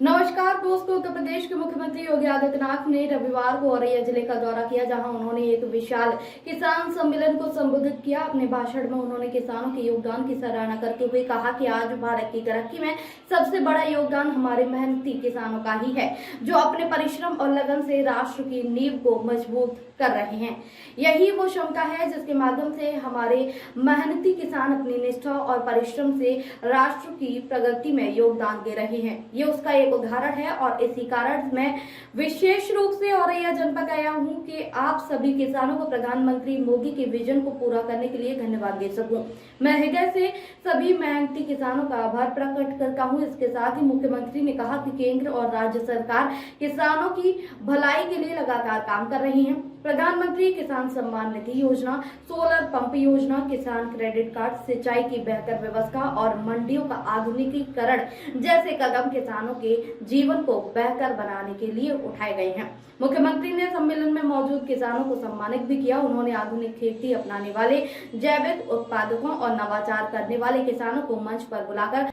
नमस्कार दोस्तों। उत्तर प्रदेश के मुख्यमंत्री योगी आदित्यनाथ ने रविवार को औरैया जिले का दौरा किया, जहां उन्होंने एक विशाल किसान सम्मेलन को संबोधित किया। अपने भाषण में उन्होंने किसानों के योगदान की सराहना करते हुए कहा कि आज भारत की तरक्की में सबसे बड़ा योगदान हमारे मेहनती किसानों का ही है, जो अपने परिश्रम और लगन से राष्ट्र की नींव को मजबूत कर रहे हैं। यही वो क्षमता है जिसके माध्यम से हमारे मेहनती किसान अपनी निष्ठा और परिश्रम से राष्ट्र की प्रगति में योगदान दे रहे हैं। ये उसका एक उदाहरण है और इसी कारण मैं विशेष रूप से औरैया जनपद आया हूं कि आप सभी किसानों को प्रधानमंत्री मोदी के विजन को पूरा करने के लिए धन्यवाद दे सकूं। मैं हृदय से सभी मेहनती किसानों का आभार प्रकट करता हूं। इसके साथ ही मुख्यमंत्री ने कहा कि केंद्र और राज्य सरकार किसानों की भलाई के लिए लगातार काम कर रही है। प्रधानमंत्री किसान सम्मान निधि योजना, सोलर पंप योजना, किसान क्रेडिट कार्ड, सिंचाई की बेहतर व्यवस्था और मंडियों का आधुनिकीकरण जैसे कदम किसानों के जीवन को बेहतर बनाने के लिए उठाए गए हैं। मुख्यमंत्री ने सम्मेलन में मौजूद किसानों को सम्मानित भी किया। उन्होंने आधुनिक खेती अपनाने वाले, जैविक उत्पादकों और नवाचार करने वाले किसानों को मंच पर बुलाकर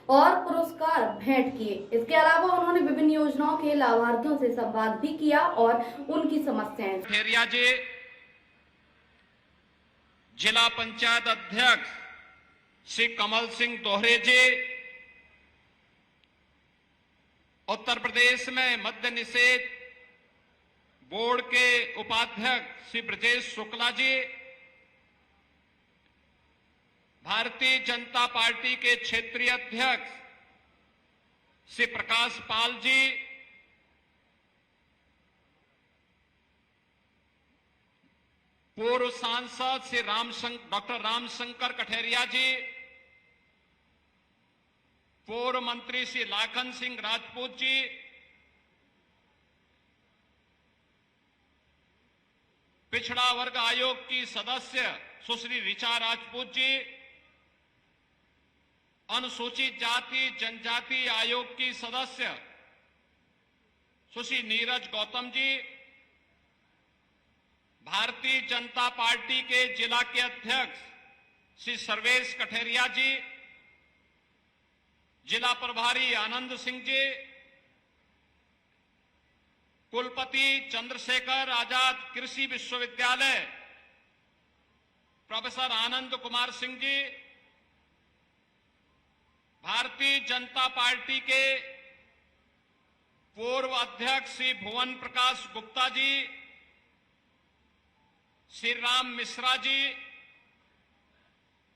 और पुरस्कार भेंट किए। इसके अलावा उन्होंने विभिन्न योजनाओं के लाभार्थियों से संवाद भी किया और उनकी समस्याएं। कठेरिया जी, जिला पंचायत अध्यक्ष श्री कमल सिंह दोहरे जी, उत्तर प्रदेश में मद्य निषेध बोर्ड के उपाध्यक्ष श्री ब्रजेश शुक्ला जी, भारतीय जनता पार्टी के क्षेत्रीय अध्यक्ष श्री प्रकाश पाल जी, पूर्व सांसद श्री डॉक्टर रामशंकर कठेरिया जी, पूर्व मंत्री श्री लाखन सिंह राजपूत जी, पिछड़ा वर्ग आयोग की सदस्य सुश्री ऋचा राजपूत जी, अनुसूचित जाति जनजाति आयोग की सदस्य सुश्री नीरज गौतम जी, भारतीय जनता पार्टी के जिला के अध्यक्ष श्री सर्वेश कठेरिया जी, जिला प्रभारी आनंद सिंह जी, कुलपति चंद्रशेखर आजाद कृषि विश्वविद्यालय प्रोफेसर आनंद कुमार सिंह जी, भारतीय जनता पार्टी के पूर्व अध्यक्ष श्री भुवन प्रकाश गुप्ता जी, श्री राम मिश्रा जी,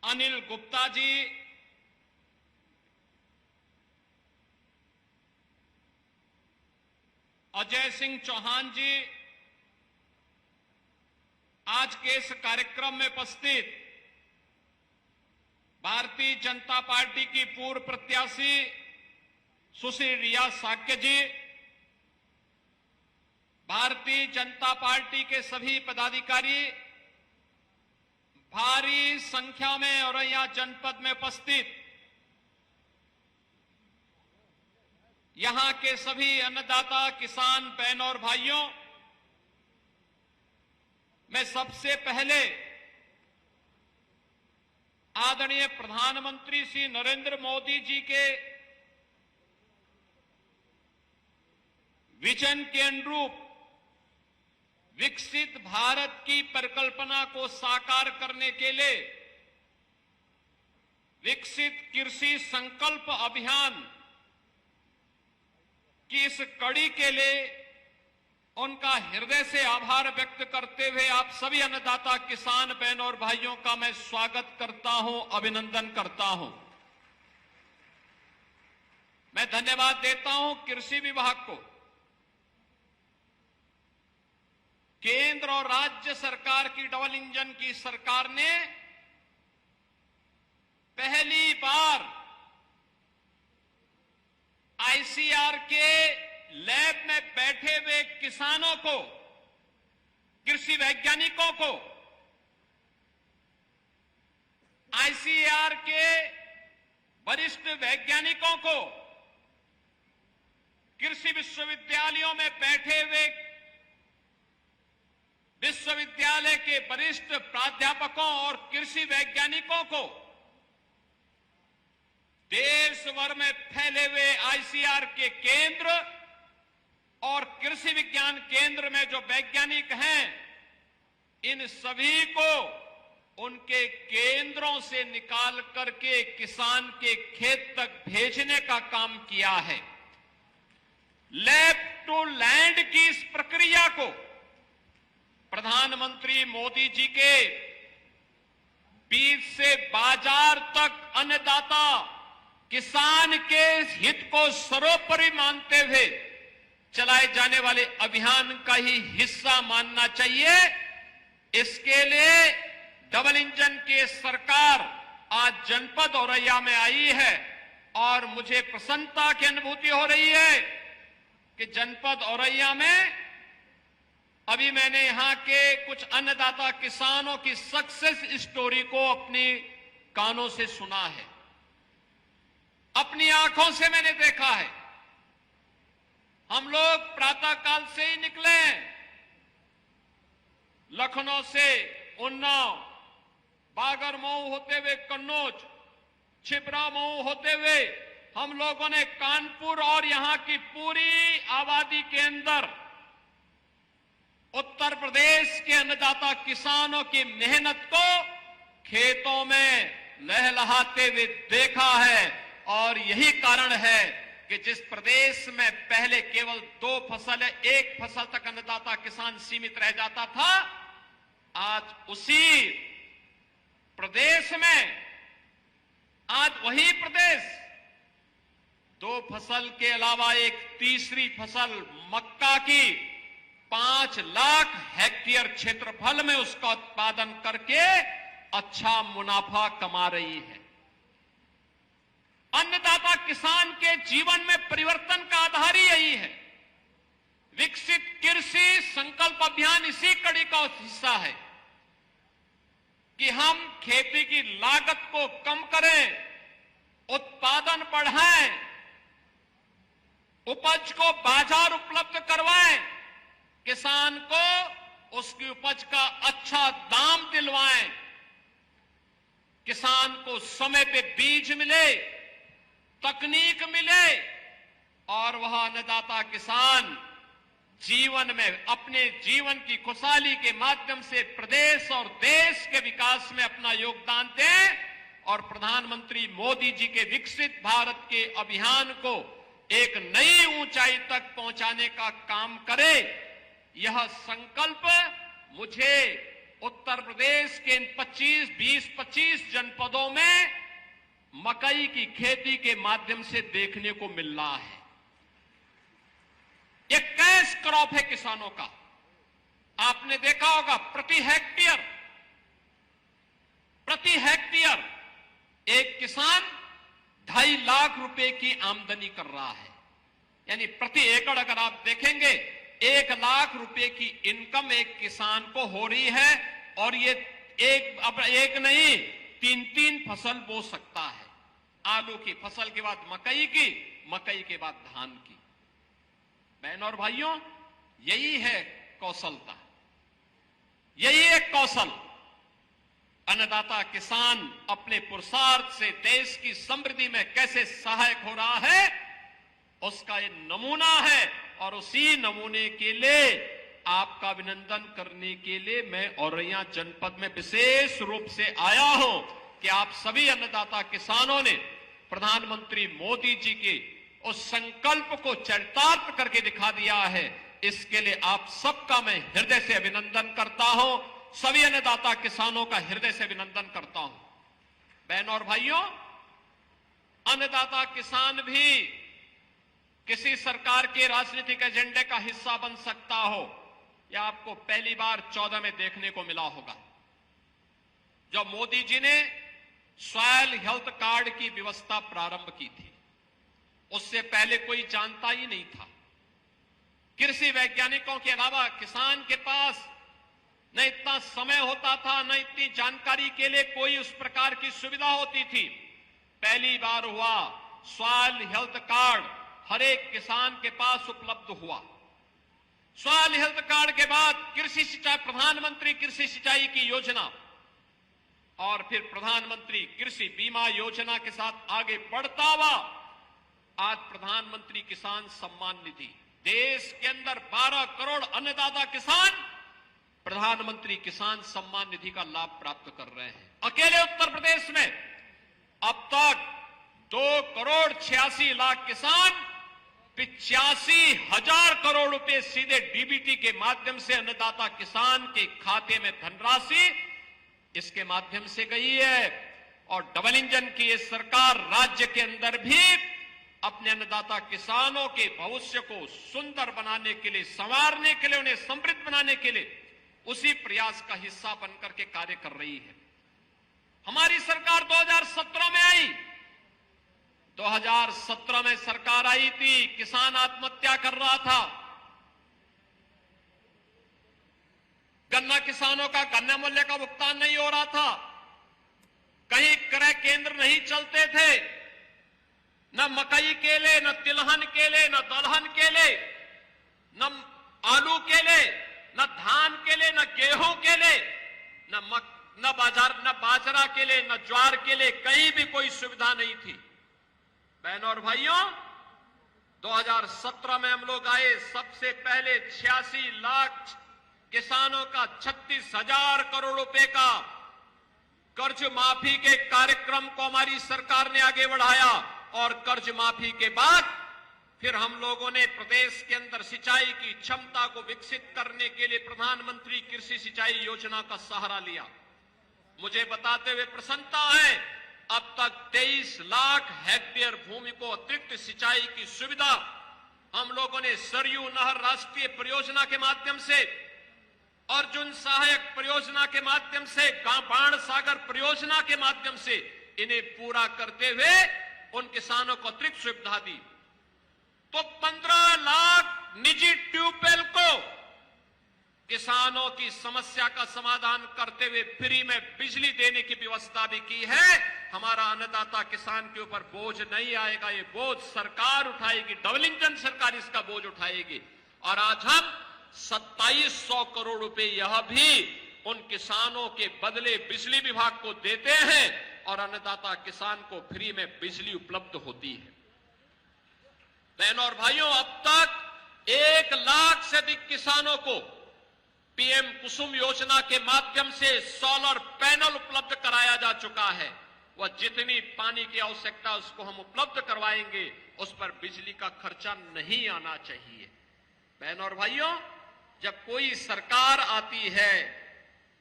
अनिल गुप्ता जी, अजय सिंह चौहान जी, आज के इस कार्यक्रम में उपस्थित भारतीय जनता पार्टी की पूर्व प्रत्याशी सुश्री रिया साक्य जी, भारतीय जनता पार्टी के सभी पदाधिकारी, भारी संख्या में औरैया जनपद में उपस्थित यहां के सभी अन्नदाता किसान बहन और भाइयों, मैं सबसे पहले आदरणीय प्रधानमंत्री श्री नरेंद्र मोदी जी के विजन के अनुरूप विकसित भारत की परिकल्पना को साकार करने के लिए विकसित कृषि संकल्प अभियान की इस कड़ी के लिए उनका हृदय से आभार व्यक्त करते हुए आप सभी अन्नदाता किसान बहन और भाइयों का मैं स्वागत करता हूं, अभिनंदन करता हूं। मैं धन्यवाद देता हूं कृषि विभाग को, केंद्र और राज्य सरकार की डबल इंजन की सरकार ने पहली बार आईसीआर के लैब में बैठे हुए किसानों को, कृषि वैज्ञानिकों को, आईसीआर के वरिष्ठ वैज्ञानिकों को, कृषि विश्वविद्यालयों में बैठे हुए विश्वविद्यालय के वरिष्ठ प्राध्यापकों और कृषि वैज्ञानिकों को देश भर में फैले हुए आईसीआर के केंद्र और कृषि विज्ञान केंद्र में जो वैज्ञानिक हैं, इन सभी को उनके केंद्रों से निकाल करके किसान के खेत तक भेजने का काम किया है। लैब टू लैंड की इस प्रक्रिया को प्रधानमंत्री मोदी जी के बीज से बाजार तक अन्नदाता किसान के हित को सर्वोपरि मानते हुए चलाए जाने वाले अभियान का ही हिस्सा मानना चाहिए। इसके लिए डबल इंजन की सरकार आज जनपद औरैया में आई है और मुझे प्रसन्नता की अनुभूति हो रही है कि जनपद औरैया में अभी मैंने यहां के कुछ अन्नदाता किसानों की सक्सेस स्टोरी को अपनी कानों से सुना है, अपनी आंखों से मैंने देखा है। हम लोग प्रातःकाल से ही निकले, लखनऊ से उन्नाव, बागरमऊ होते हुए कन्नौज, छिबरामऊ होते हुए हम लोगों ने कानपुर और यहां की पूरी आबादी के अंदर उत्तर प्रदेश के अन्नदाता किसानों की मेहनत को खेतों में लहलहाते हुए देखा है। और यही कारण है कि जिस प्रदेश में पहले केवल 2 फसल या 1 फसल तक अन्नदाता किसान सीमित रह जाता था, आज उसी प्रदेश में, आज वही प्रदेश 2 फसल के अलावा एक तीसरी फसल मक्का की 5 लाख हेक्टेयर क्षेत्रफल में उसका उत्पादन करके अच्छा मुनाफा कमा रही है। अन्नदाता किसान के जीवन में परिवर्तन का आधार ही यही है। विकसित कृषि संकल्प अभियान इसी कड़ी का हिस्सा है कि हम खेती की लागत को कम करें, उत्पादन बढ़ाएं, उपज को बाजार उपलब्ध करवाएं, किसान को उसकी उपज का अच्छा दाम दिलवाएं, किसान को समय पे बीज मिले, तकनीक मिले और वह अन्नदाता किसान जीवन में अपने जीवन की खुशहाली के माध्यम से प्रदेश और देश के विकास में अपना योगदान दें और प्रधानमंत्री मोदी जी के विकसित भारत के अभियान को एक नई ऊंचाई तक पहुंचाने का काम करे। यह संकल्प मुझे उत्तर प्रदेश के इन 20-25 जनपदों में मकई की खेती के माध्यम से देखने को मिल रहा है। ये कैश क्रॉप है किसानों का। आपने देखा होगा प्रति हेक्टेयर एक किसान 2.5 लाख रुपए की आमदनी कर रहा है। यानी प्रति एकड़ अगर आप देखेंगे 1 लाख रुपए की इनकम एक किसान को हो रही है और ये एक नहीं 3 फसल बो सकता है। आलू की फसल के बाद मकई की, मकई के बाद धान की। बहनों और भाइयों, यही है कौशलता, यही एक कौशल। अन्नदाता किसान अपने पुरुषार्थ से देश की समृद्धि में कैसे सहायक हो रहा है, उसका ये नमूना है। और उसी नमूने के लिए आपका अभिनंदन करने के लिए मैं औरैया जनपद में विशेष रूप से आया हूं कि आप सभी अन्नदाता किसानों ने प्रधानमंत्री मोदी जी के उस संकल्प को चरितार्थ करके दिखा दिया है। इसके लिए आप सबका मैं हृदय से अभिनंदन करता हूं, सभी अन्नदाता किसानों का हृदय से अभिनंदन करता हूं। बहनों और भाइयों, अन्नदाता किसान भी किसी सरकार के राजनीतिक एजेंडे का हिस्सा बन सकता हो, यह आपको पहली बार 14 में देखने को मिला होगा। जब मोदी जी ने सॉयल हेल्थ कार्ड की व्यवस्था प्रारंभ की थी, उससे पहले कोई जानता ही नहीं था। कृषि वैज्ञानिकों के अलावा किसान के पास न इतना समय होता था, न इतनी जानकारी के लिए कोई उस प्रकार की सुविधा होती थी। पहली बार हुआ सॉयल हेल्थ कार्ड हर एक किसान के पास उपलब्ध हुआ। सॉयल हेल्थ कार्ड के बाद कृषि सिंचाई, प्रधानमंत्री कृषि सिंचाई की योजना, और फिर प्रधानमंत्री कृषि बीमा योजना के साथ आगे बढ़ता हुआ आज प्रधानमंत्री किसान सम्मान निधि, देश के अंदर 12 करोड़ अन्नदाता किसान प्रधानमंत्री किसान सम्मान निधि का लाभ प्राप्त कर रहे हैं। अकेले उत्तर प्रदेश में अब तक 2 करोड़ 86 लाख किसान 85,000 करोड़ रुपए सीधे डीबीटी के माध्यम से अन्नदाता किसान के खाते में धनराशि इसके माध्यम से गई है। और डबल इंजन की ये सरकार राज्य के अंदर भी अपने अन्नदाता किसानों के भविष्य को सुंदर बनाने के लिए, संवारने के लिए, उन्हें समृद्ध बनाने के लिए उसी प्रयास का हिस्सा बनकर के कार्य कर रही है। हमारी सरकार 2017 में आई। 2017 में सरकार आई थी, किसान आत्महत्या कर रहा था। गन्ना किसानों का गन्ना मूल्य का भुगतान नहीं हो रहा था। कहीं क्रय केंद्र नहीं चलते थे, न मकई केले, न तिलहन केले, न दलहन केले, न आलू केले, न धान केले, न गेहूं केले, न बाजरा केले, न ज्वार केले, कहीं भी कोई सुविधा नहीं थी। बहनों और भाइयों, 2017 में हम लोग आए, सबसे पहले 86 लाख किसानों का 36,000 करोड़ रुपए का कर्ज माफी के कार्यक्रम को हमारी सरकार ने आगे बढ़ाया। और कर्ज माफी के बाद फिर हम लोगों ने प्रदेश के अंदर सिंचाई की क्षमता को विकसित करने के लिए प्रधानमंत्री कृषि सिंचाई योजना का सहारा लिया। मुझे बताते हुए प्रसन्नता है, अब तक 23 लाख हेक्टेयर भूमि को अतिरिक्त सिंचाई की सुविधा हम लोगों ने सरयू नहर राष्ट्रीय परियोजना के माध्यम से, अर्जुन सहायक परियोजना के माध्यम से, बाण सागर परियोजना के माध्यम से इन्हें पूरा करते हुए उन किसानों को अतिरिक्त सुविधा दी। तो 15 लाख निजी ट्यूबवेल को किसानों की समस्या का समाधान करते हुए फ्री में बिजली देने की व्यवस्था भी की है। हमारा अन्नदाता किसान के ऊपर बोझ नहीं आएगा, ये बोझ सरकार उठाएगी, डबल इंजन सरकार इसका बोझ उठाएगी। और आज हम 2700 करोड़ रुपए यह भी उन किसानों के बदले बिजली विभाग को देते हैं और अन्नदाता किसान को फ्री में बिजली उपलब्ध होती है। बहनों और भाइयों, अब तक 1 लाख से अधिक किसानों को पीएम कुसुम योजना के माध्यम से सोलर पैनल उपलब्ध कराया जा चुका है। वह जितनी पानी की आवश्यकता उसको हम उपलब्ध करवाएंगे, उस पर बिजली का खर्चा नहीं आना चाहिए। बहनों और भाइयों, जब कोई सरकार आती है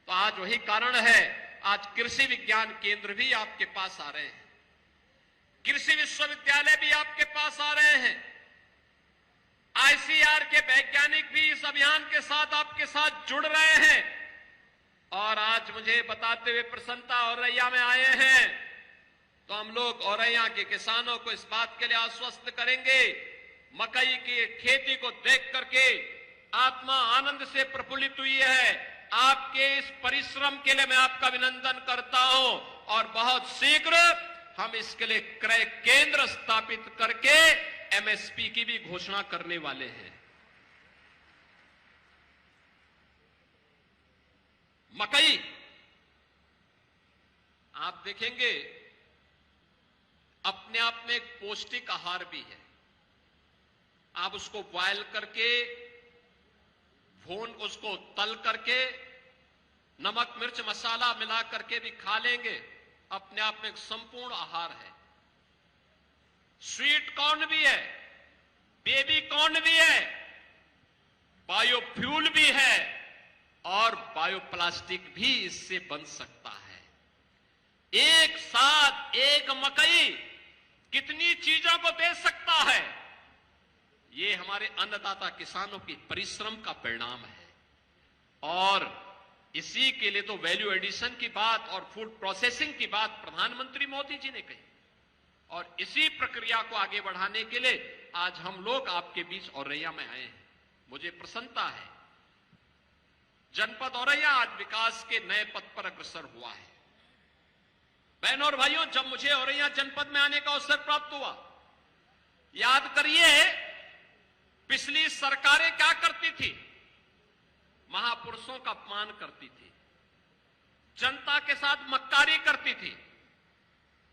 तो आज वही कारण है, आज कृषि विज्ञान केंद्र भी आपके पास आ रहे हैं, कृषि विश्वविद्यालय भी आपके पास आ रहे हैं, आईसीआर के वैज्ञानिक भी इस अभियान के साथ आपके साथ जुड़ रहे हैं। और आज मुझे बताते हुए प्रसन्नता, औरैया में आए हैं तो हम लोग औरैया के किसानों को इस बात के लिए आश्वस्त करेंगे, मकई की खेती को देख करके आत्मा आनंद से प्रफुल्लित हुई है। आपके इस परिश्रम के लिए मैं आपका अभिनंदन करता हूं और बहुत शीघ्र हम इसके लिए क्रय केंद्र स्थापित करके एमएसपी की भी घोषणा करने वाले हैं। मकई आप देखेंगे अपने आप में एक पौष्टिक आहार भी है। आप उसको बॉयल करके, उसको तल करके, नमक मिर्च मसाला मिला करके भी खा लेंगे, अपने आप में एक संपूर्ण आहार है। स्वीट कॉर्न भी है, बेबी कॉर्न भी है, बायोफ्यूल भी है और बायोप्लास्टिक भी इससे बन सकता है। एक साथ एक मकई कितनी चीजों को दे सकता है, ये हमारे अन्नदाता किसानों की परिश्रम का परिणाम है। और इसी के लिए तो वैल्यू एडिशन की बात और फूड प्रोसेसिंग की बात प्रधानमंत्री मोदी जी ने कही। और इसी प्रक्रिया को आगे बढ़ाने के लिए आज हम लोग आपके बीच औरैया में आए हैं। मुझे प्रसन्नता है, जनपद औरैया आज विकास के नए पथ पर अग्रसर हुआ है। बहनों और भाइयों, जब मुझे औरैया जनपद में आने का अवसर प्राप्त हुआ, याद करिए पिछली सरकारें क्या करती थी, महापुरुषों का अपमान करती थी। जनता के साथ मक्कारी करती थी।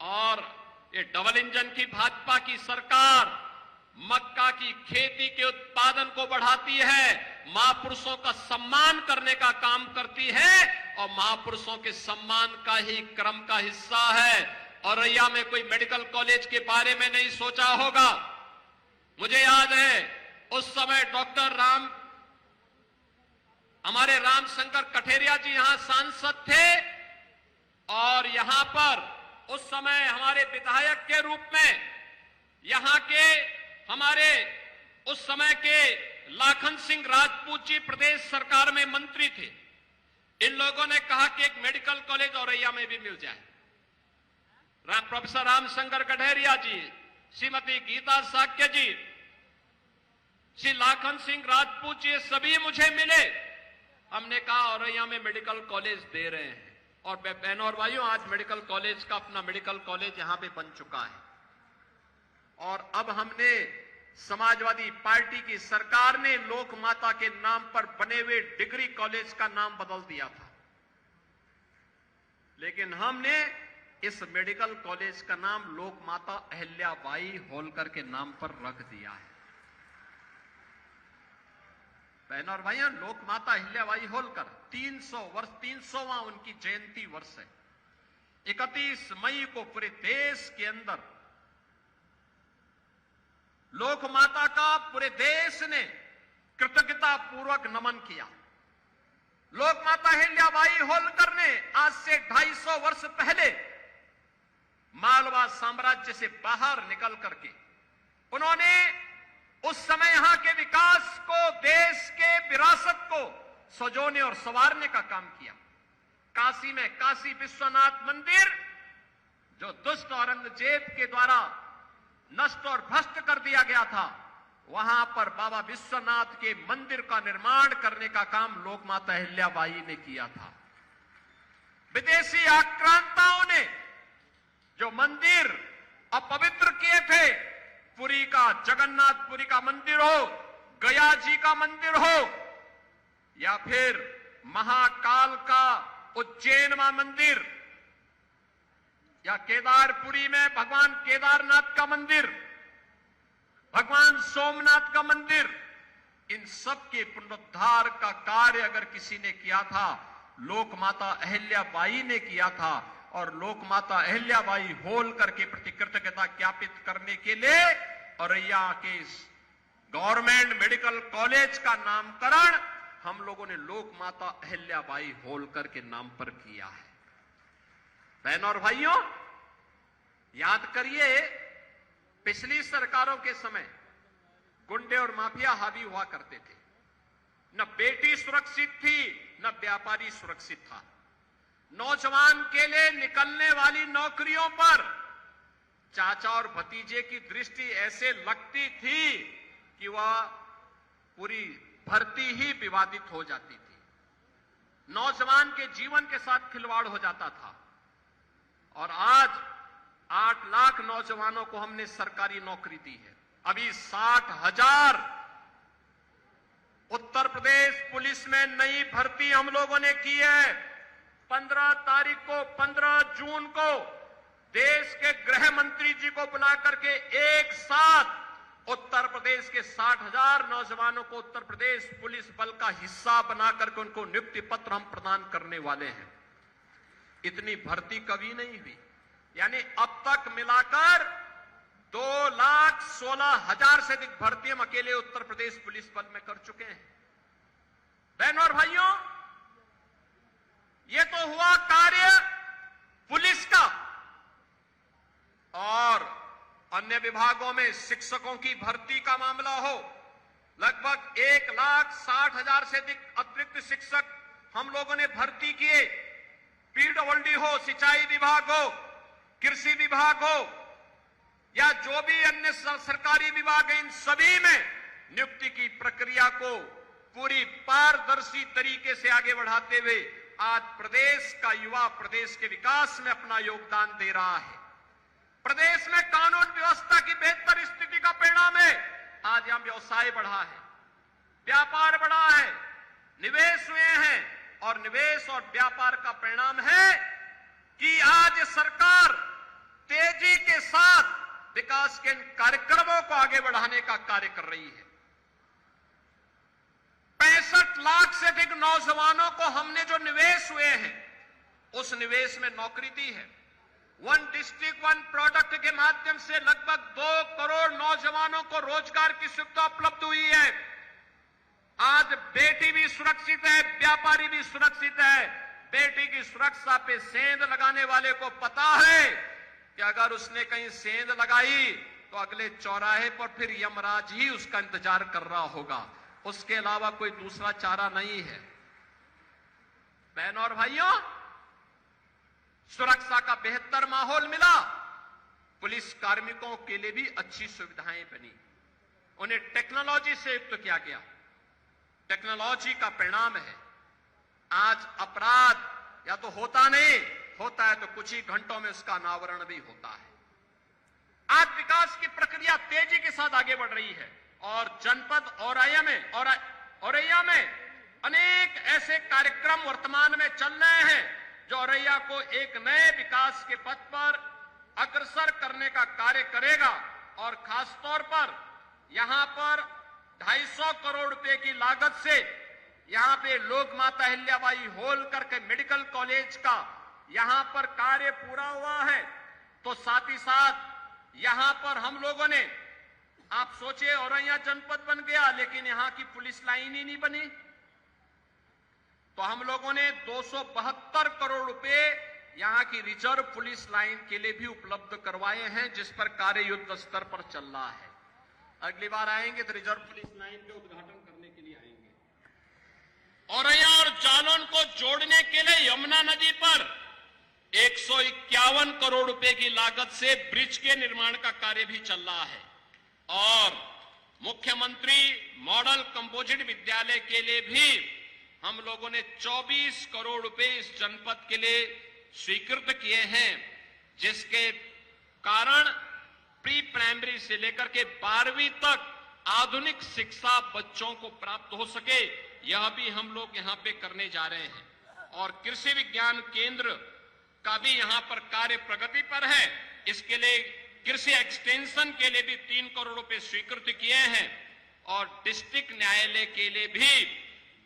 और ये डबल इंजन की भाजपा की सरकार मक्का की खेती के उत्पादन को बढ़ाती है, महापुरुषों का सम्मान करने का काम करती है और महापुरुषों के सम्मान का ही क्रम का हिस्सा है। औरैया में कोई मेडिकल कॉलेज के बारे में नहीं सोचा होगा। मुझे याद है उस समय हमारे रामशंकर कठेरिया जी यहां सांसद थे और यहां पर उस समय हमारे विधायक के रूप में यहां के हमारे उस समय के लाखन सिंह राजपूत जी प्रदेश सरकार में मंत्री थे। इन लोगों ने कहा कि एक मेडिकल कॉलेज औरैया में भी मिल जाए। प्रोफेसर रामशंकर कठेरिया जी, श्रीमती गीता साक्य जी, श्री लाखन सिंह राजपूत जी सभी मुझे मिले। हमने कहा औरैया में मेडिकल कॉलेज दे रहे हैं और बहनों और भाइयों आज मेडिकल कॉलेज का अपना मेडिकल कॉलेज यहां पे बन चुका है। और अब हमने समाजवादी पार्टी की सरकार ने लोक माता के नाम पर बने हुए डिग्री कॉलेज का नाम बदल दिया था, लेकिन हमने इस मेडिकल कॉलेज का नाम लोक माता अहिल्याबाई होलकर के नाम पर रख दिया है। बहनों और भाइयों, लोक माता अहिल्याबाई होलकर 300वां उनकी जयंती वर्ष है। 31 मई को पूरे देश के अंदर लोक माता का पूरे देश ने कृतज्ञता पूर्वक नमन किया। लोक माता अहिल्याबाई होलकर ने आज से 250 वर्ष पहले मालवा साम्राज्य से बाहर निकल करके उन्होंने उस समय यहां के विकास को, देश के विरासत को सजोने और संवारने का काम किया। काशी में काशी विश्वनाथ मंदिर जो दुष्ट औरंगजेब के द्वारा नष्ट और भ्रष्ट कर दिया गया था, वहां पर बाबा विश्वनाथ के मंदिर का निर्माण करने का काम लोक माता अहिल्याबाई ने किया था। विदेशी आक्रांताओं ने जो मंदिर अपवित्र किए थे, पुरी का जगन्नाथपुरी का मंदिर हो, गया जी का मंदिर हो या फिर महाकाल का उज्जैन में मंदिर या केदारपुरी में भगवान केदारनाथ का मंदिर, भगवान सोमनाथ का मंदिर, इन सब के पुनरुद्धार का कार्य अगर किसी ने किया था, लोक माता अहिल्याबाई ने किया था। और लोक माता अहिल्याबाई होलकर के प्रति कृतज्ञता ज्ञापित करने के लिए औरैया के गवर्नमेंट मेडिकल कॉलेज का नामकरण हम लोगों ने लोक माता अहिल्याबाई होलकर के नाम पर किया है। बहनों और भाइयों, याद करिए पिछली सरकारों के समय गुंडे और माफिया हावी हुआ करते थे। न बेटी सुरक्षित थी, न व्यापारी सुरक्षित था। नौजवान के लिए निकलने वाली नौकरियों पर चाचा और भतीजे की दृष्टि ऐसे लगती थी कि वह पूरी भर्ती ही विवादित हो जाती थी। नौजवान के जीवन के साथ खिलवाड़ हो जाता था। और आज 8 लाख नौजवानों को हमने सरकारी नौकरी दी है। अभी 60,000 उत्तर प्रदेश पुलिस में नई भर्ती हम लोगों ने की है। 15 जून को देश के गृह मंत्री जी को बुला करके एक साथ उत्तर प्रदेश के 60,000 नौजवानों को उत्तर प्रदेश पुलिस बल का हिस्सा बना करके उनको नियुक्ति पत्र हम प्रदान करने वाले हैं। इतनी भर्ती कभी नहीं हुई। यानी अब तक मिलाकर 2,16,000 से अधिक भर्ती हम अकेले उत्तर प्रदेश पुलिस बल में कर चुके हैं। बहनों और भाइयों, ये तो हुआ कार्य पुलिस का। और अन्य विभागों में शिक्षकों की भर्ती का मामला हो, लगभग 1,60,000 से अधिक अतिरिक्त शिक्षक हम लोगों ने भर्ती किए। पीडब्ल्यूडी हो, सिंचाई विभाग हो, कृषि विभाग हो या जो भी अन्य सरकारी विभाग है, इन सभी में नियुक्ति की प्रक्रिया को पूरी पारदर्शी तरीके से आगे बढ़ाते हुए आज प्रदेश का युवा प्रदेश के विकास में अपना योगदान दे रहा है। प्रदेश में कानून व्यवस्था की बेहतर स्थिति का परिणाम है आज यहां व्यवसाय बढ़ा है, व्यापार बढ़ा है, निवेश हुए हैं, और निवेश और व्यापार का परिणाम है कि आज सरकार तेजी के साथ विकास के इन कार्यक्रमों को आगे बढ़ाने का कार्य कर रही है। 65 लाख से अधिक नौजवानों को हमने जो निवेश हुए हैं उस निवेश में नौकरी दी है। वन डिस्ट्रिक्ट वन प्रोडक्ट के माध्यम से लगभग 2 करोड़ नौजवानों को रोजगार की सुविधा उपलब्ध हुई है। आज बेटी भी सुरक्षित है, व्यापारी भी सुरक्षित है। बेटी की सुरक्षा पे सेंध लगाने वाले को पता है कि अगर उसने कहीं सेंध लगाई तो अगले चौराहे पर फिर यमराज ही उसका इंतजार कर रहा होगा, उसके अलावा कोई दूसरा चारा नहीं है। बहनों और भाइयों, सुरक्षा का बेहतर माहौल मिला, पुलिस कार्मिकों के लिए भी अच्छी सुविधाएं बनी, उन्हें टेक्नोलॉजी से युक्त किया गया। टेक्नोलॉजी का परिणाम है आज अपराध या तो होता नहीं, होता है तो कुछ ही घंटों में उसका अनावरण भी होता है। आज विकास की प्रक्रिया तेजी के साथ आगे बढ़ रही है और जनपद औरैया में अनेक ऐसे कार्यक्रम वर्तमान में चल रहे हैं जो औरैया को एक नए विकास के पथ पर अग्रसर करने का कार्य करेगा। और खासतौर पर यहां पर 250 करोड़ रुपए की लागत से यहां पे लोक माता अहिल्याबाई होलकर के मेडिकल कॉलेज का यहां पर कार्य पूरा हुआ है। तो साथ ही साथ यहां पर हम लोगों ने, आप सोचिए औरैया जनपद बन गया लेकिन यहां की पुलिस लाइन ही नहीं बनी, तो हम लोगों ने 272 करोड़ रुपए यहां की रिजर्व पुलिस लाइन के लिए भी उपलब्ध करवाए हैं, जिस पर कार्य युद्ध स्तर पर चल रहा है। अगली बार आएंगे तो रिजर्व पुलिस लाइन के उद्घाटन करने के लिए आएंगे। औरैया और जालौन को जोड़ने के लिए यमुना नदी पर 151 करोड़ रुपए की लागत से ब्रिज के निर्माण का कार्य भी चल रहा है। और मुख्यमंत्री मॉडल कंपोजिट विद्यालय के लिए भी हम लोगों ने 24 करोड़ रुपए इस जनपद के लिए स्वीकृत किए हैं, जिसके कारण प्री प्राइमरी से लेकर के 12वीं तक आधुनिक शिक्षा बच्चों को प्राप्त हो सके, यह भी हम लोग यहां पे करने जा रहे हैं। और कृषि विज्ञान केंद्र का भी यहां पर कार्य प्रगति पर है, इसके लिए कृषि एक्सटेंशन के लिए भी 3 करोड़ रुपए स्वीकृत किए हैं। और डिस्ट्रिक्ट न्यायालय के लिए भी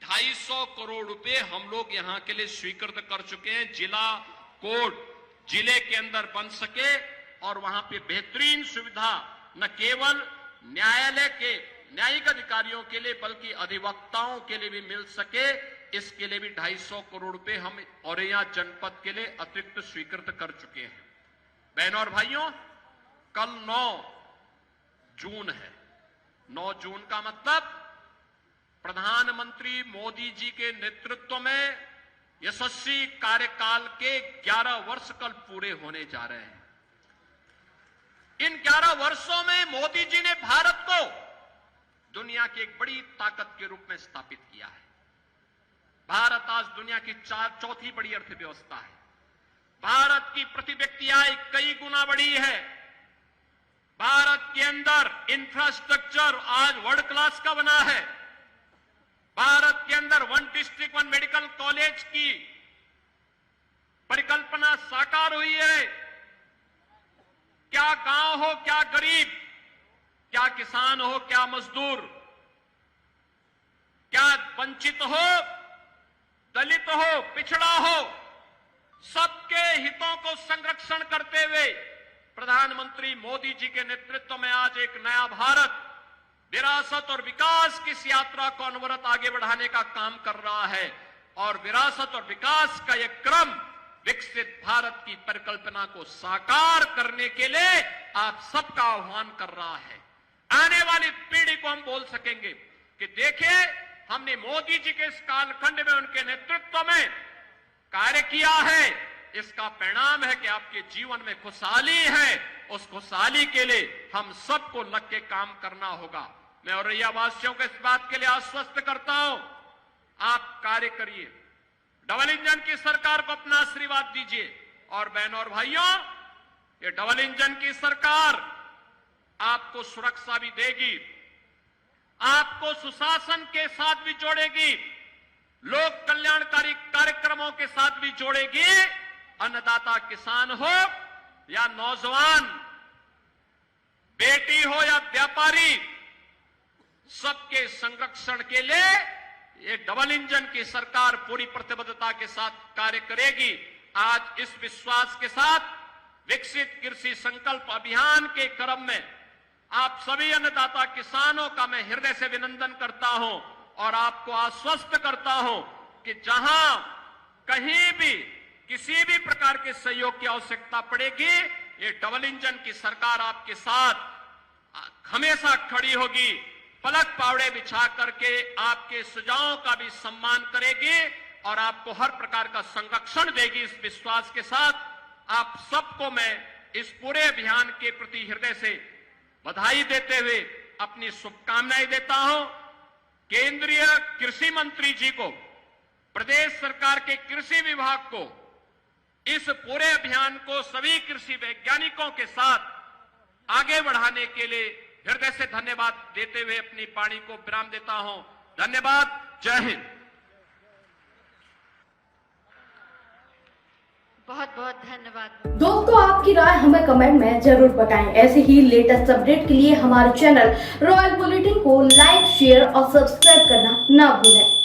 250 करोड़ रुपए हम लोग यहां के लिए स्वीकृत कर चुके हैं। जिला कोर्ट जिले के अंदर बन सके और वहां पे बेहतरीन सुविधा न केवल न्यायालय के न्यायिक अधिकारियों के लिए बल्कि अधिवक्ताओं के लिए भी मिल सके, इसके लिए भी 250 करोड़ रुपए हम औरैया जनपद के लिए अतिरिक्त स्वीकृत कर चुके हैं। बहनों और भाइयों, कल 9 जून है। 9 जून का मतलब प्रधानमंत्री मोदी जी के नेतृत्व में यशस्वी कार्यकाल के 11 वर्ष कल पूरे होने जा रहे हैं। इन 11 वर्षों में मोदी जी ने भारत को दुनिया की एक बड़ी ताकत के रूप में स्थापित किया है। भारत आज दुनिया की चौथी बड़ी अर्थव्यवस्था है। भारत की प्रति व्यक्ति आय कई गुना बढ़ी है। भारत के अंदर इंफ्रास्ट्रक्चर आज वर्ल्ड क्लास का बना है। भारत के अंदर one district one medical college की परिकल्पना साकार हुई है। क्या गांव हो, क्या गरीब, क्या किसान हो, क्या मजदूर, क्या वंचित हो, दलित हो, पिछड़ा हो, सबके हितों को संरक्षण करते हुए प्रधानमंत्री मोदी जी के नेतृत्व में आज एक नया भारत विरासत और विकास की इस यात्रा को अनवरत आगे बढ़ाने का काम कर रहा है। और विरासत और विकास का यह क्रम विकसित भारत की परिकल्पना को साकार करने के लिए आप सबका आह्वान कर रहा है। आने वाली पीढ़ी को हम बोल सकेंगे कि देखिए, हमने मोदी जी के इस कालखंड में उनके नेतृत्व में कार्य किया है। इसका परिणाम है कि आपके जीवन में खुशहाली है। उस खुशहाली के लिए हम सबको लग के काम करना होगा। मैं औरैया वासियों को इस बात के लिए आश्वस्त करता हूं, आप कार्य करिए, डबल इंजन की सरकार को अपना आशीर्वाद दीजिए। और बहनों और भाइयों, ये डबल इंजन की सरकार आपको सुरक्षा भी देगी, आपको सुशासन के साथ भी जोड़ेगी, लोक कल्याणकारी कार्यक्रमों के साथ भी जोड़ेगी। अन्नदाता किसान हो या नौजवान, बेटी हो या व्यापारी, सबके संरक्षण के लिए ये डबल इंजन की सरकार पूरी प्रतिबद्धता के साथ कार्य करेगी। आज इस विश्वास के साथ विकसित कृषि संकल्प अभियान के क्रम में आप सभी अन्नदाता किसानों का मैं हृदय से अभिनंदन करता हूं और आपको आश्वस्त करता हूं कि जहां कहीं भी किसी भी प्रकार के सहयोग की आवश्यकता पड़ेगी, ये डबल इंजन की सरकार आपके साथ हमेशा खड़ी होगी। पलक पावड़े बिछा करके आपके सुझावों का भी सम्मान करेगी और आपको हर प्रकार का संरक्षण देगी। इस विश्वास के साथ आप सबको मैं इस पूरे अभियान के प्रति हृदय से बधाई देते हुए अपनी शुभकामनाएं देता हूं। केंद्रीय कृषि मंत्री जी को, प्रदेश सरकार के कृषि विभाग को इस पूरे अभियान को सभी कृषि वैज्ञानिकों के साथ आगे बढ़ाने के लिए हृदय से धन्यवाद देते हुए अपनी वाणी को विराम देता हूं। धन्यवाद। जय हिंद। बहुत बहुत धन्यवाद। दोस्तों, आपकी राय हमें कमेंट में जरूर बताएं। ऐसे ही लेटेस्ट अपडेट के लिए हमारे चैनल रॉयल बुलेटिन को लाइक, शेयर और सब्सक्राइब करना ना भूलें।